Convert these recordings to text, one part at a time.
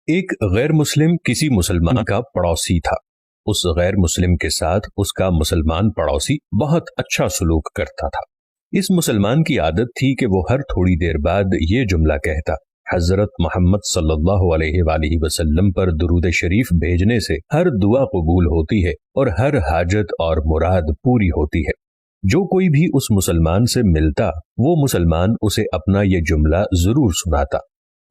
ایک غیر مسلم کسی مسلمان کا پڑوسی تھا۔ اس غیر مسلم کے ساتھ اس کا مسلمان پڑوسی بہت اچھا سلوک کرتا تھا۔ اس مسلمان کی عادت تھی کہ وہ ہر تھوڑی دیر بعد یہ جملہ کہتا، حضرت محمد صلی اللہ علیہ وآلہ وسلم پر درود شریف بھیجنے سے ہر دعا قبول ہوتی ہے اور ہر حاجت اور مراد پوری ہوتی ہے۔ جو کوئی بھی اس مسلمان سے ملتا وہ مسلمان اسے اپنا یہ جملہ ضرور سناتا،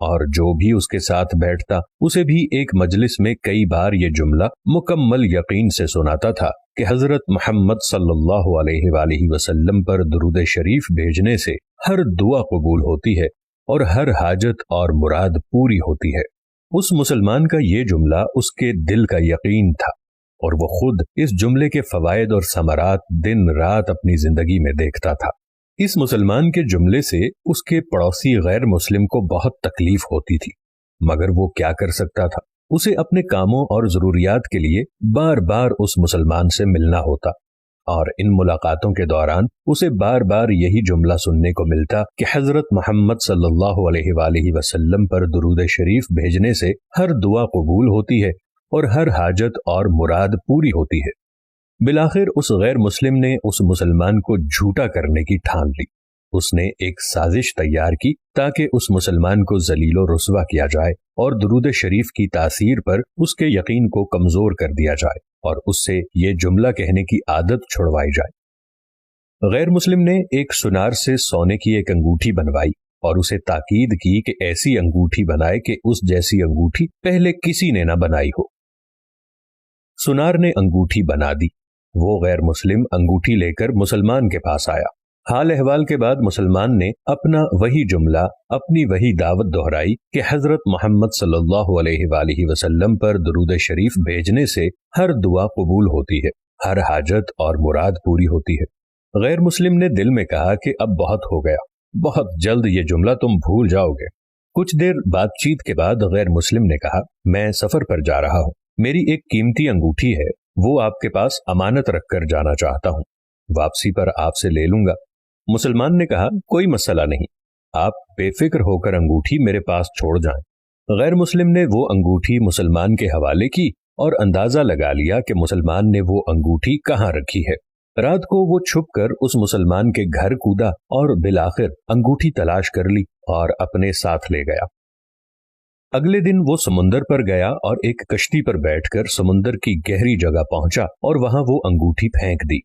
اور جو بھی اس کے ساتھ بیٹھتا اسے بھی ایک مجلس میں کئی بار یہ جملہ مکمل یقین سے سناتا تھا کہ حضرت محمد صلی اللہ علیہ وآلہ وسلم پر درود شریف بھیجنے سے ہر دعا قبول ہوتی ہے اور ہر حاجت اور مراد پوری ہوتی ہے۔ اس مسلمان کا یہ جملہ اس کے دل کا یقین تھا، اور وہ خود اس جملے کے فوائد اور ثمرات دن رات اپنی زندگی میں دیکھتا تھا۔ اس مسلمان کے جملے سے اس کے پڑوسی غیر مسلم کو بہت تکلیف ہوتی تھی، مگر وہ کیا کر سکتا تھا؟ اسے اپنے کاموں اور ضروریات کے لیے بار بار اس مسلمان سے ملنا ہوتا، اور ان ملاقاتوں کے دوران اسے بار بار یہی جملہ سننے کو ملتا کہ حضرت محمد صلی اللہ علیہ وآلہ وسلم پر درود شریف بھیجنے سے ہر دعا قبول ہوتی ہے اور ہر حاجت اور مراد پوری ہوتی ہے۔ بالآخر اس غیر مسلم نے اس مسلمان کو جھوٹا کرنے کی ٹھان لی۔ اس نے ایک سازش تیار کی تاکہ اس مسلمان کو ذلیل و رسوا کیا جائے اور درود شریف کی تاثیر پر اس کے یقین کو کمزور کر دیا جائے اور اس سے یہ جملہ کہنے کی عادت چھڑوائی جائے۔ غیر مسلم نے ایک سنار سے سونے کی ایک انگوٹھی بنوائی اور اسے تاکید کی کہ ایسی انگوٹھی بنائے کہ اس جیسی انگوٹھی پہلے کسی نے نہ بنائی ہو۔ سنار نے انگوٹھی بنا دی۔ وہ غیر مسلم انگوٹھی لے کر مسلمان کے پاس آیا۔ حال احوال کے بعد مسلمان نے اپنا وہی جملہ، اپنی وہی دعوت دہرائی کہ حضرت محمد صلی اللہ علیہ وآلہ وسلم پر درود شریف بھیجنے سے ہر دعا قبول ہوتی ہے، ہر حاجت اور مراد پوری ہوتی ہے۔ غیر مسلم نے دل میں کہا کہ اب بہت ہو گیا، بہت جلد یہ جملہ تم بھول جاؤ گے۔ کچھ دیر بات چیت کے بعد غیر مسلم نے کہا، میں سفر پر جا رہا ہوں، میری ایک قیمتی انگوٹھی ہے، وہ آپ کے پاس امانت رکھ کر جانا چاہتا ہوں، واپسی پر آپ سے لے لوں گا۔ مسلمان نے کہا، کوئی مسئلہ نہیں، آپ بے فکر ہو کر انگوٹھی میرے پاس چھوڑ جائیں۔ غیر مسلم نے وہ انگوٹھی مسلمان کے حوالے کی اور اندازہ لگا لیا کہ مسلمان نے وہ انگوٹھی کہاں رکھی ہے۔ رات کو وہ چھپ کر اس مسلمان کے گھر کودا اور بالآخر انگوٹھی تلاش کر لی اور اپنے ساتھ لے گیا۔ اگلے دن وہ سمندر پر گیا اور ایک کشتی پر بیٹھ کر سمندر کی گہری جگہ پہنچا اور وہاں وہ انگوٹھی پھینک دی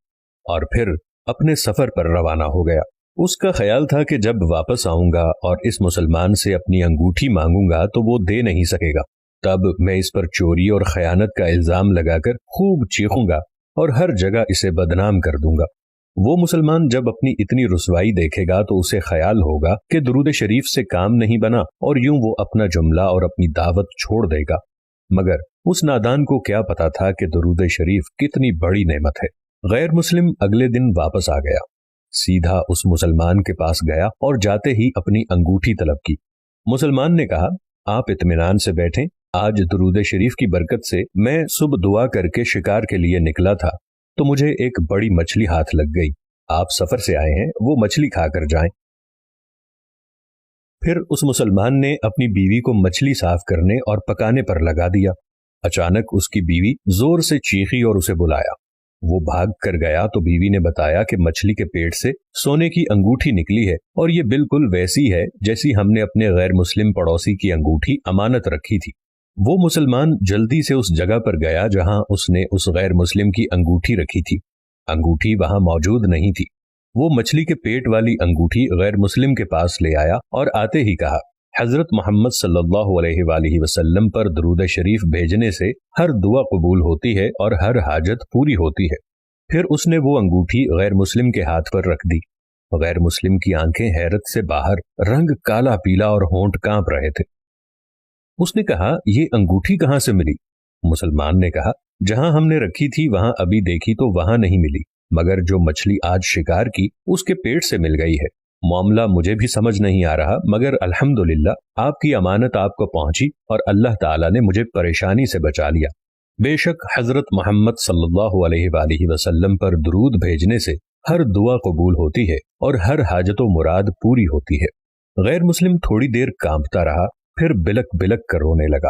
اور پھر اپنے سفر پر روانہ ہو گیا۔ اس کا خیال تھا کہ جب واپس آؤں گا اور اس مسلمان سے اپنی انگوٹھی مانگوں گا تو وہ دے نہیں سکے گا، تب میں اس پر چوری اور خیانت کا الزام لگا کر خوب چیخوں گا اور ہر جگہ اسے بدنام کر دوں گا۔ وہ مسلمان جب اپنی اتنی رسوائی دیکھے گا تو اسے خیال ہوگا کہ درود شریف سے کام نہیں بنا اور یوں وہ اپنا جملہ اور اپنی دعوت چھوڑ دے گا۔ مگر اس نادان کو کیا پتا تھا کہ درود شریف کتنی بڑی نعمت ہے۔ غیر مسلم اگلے دن واپس آ گیا، سیدھا اس مسلمان کے پاس گیا اور جاتے ہی اپنی انگوٹھی طلب کی۔ مسلمان نے کہا، آپ اطمینان سے بیٹھیں، آج درود شریف کی برکت سے میں صبح دعا کر کے شکار کے لیے نکلا تھا تو مجھے ایک بڑی مچھلی ہاتھ لگ گئی، آپ سفر سے آئے ہیں، وہ مچھلی کھا کر جائیں۔ پھر اس مسلمان نے اپنی بیوی کو مچھلی صاف کرنے اور پکانے پر لگا دیا۔ اچانک اس کی بیوی زور سے چیخی اور اسے بلایا۔ وہ بھاگ کر گیا تو بیوی نے بتایا کہ مچھلی کے پیٹ سے سونے کی انگوٹھی نکلی ہے اور یہ بالکل ویسی ہے جیسی ہم نے اپنے غیر مسلم پڑوسی کی انگوٹھی امانت رکھی تھی۔ وہ مسلمان جلدی سے اس جگہ پر گیا جہاں اس نے اس غیر مسلم کی انگوٹھی رکھی تھی۔ انگوٹھی وہاں موجود نہیں تھی۔ وہ مچھلی کے پیٹ والی انگوٹھی غیر مسلم کے پاس لے آیا اور آتے ہی کہا، حضرت محمد صلی اللہ علیہ وآلہ وسلم پر درود شریف بھیجنے سے ہر دعا قبول ہوتی ہے اور ہر حاجت پوری ہوتی ہے۔ پھر اس نے وہ انگوٹھی غیر مسلم کے ہاتھ پر رکھ دی۔ غیر مسلم کی آنکھیں حیرت سے باہر، رنگ کالا پیلا اور ہونٹ کانپ رہے تھے۔ اس نے کہا، یہ انگوٹھی کہاں سے ملی؟ مسلمان نے کہا، جہاں ہم نے رکھی تھی وہاں ابھی دیکھی تو وہاں نہیں ملی، مگر جو مچھلی آج شکار کی اس کے پیٹ سے مل گئی ہے۔ معاملہ مجھے بھی سمجھ نہیں آ رہا، مگر الحمدللہ آپ کی امانت آپ کو پہنچی اور اللہ تعالیٰ نے مجھے پریشانی سے بچا لیا۔ بے شک حضرت محمد صلی اللہ علیہ وآلہ وسلم پر درود بھیجنے سے ہر دعا قبول ہوتی ہے اور ہر حاجت و مراد پوری ہوتی ہے۔ غیر مسلم تھوڑی دیر کانپتا رہا، پھر بلک بلک کر رونے لگا۔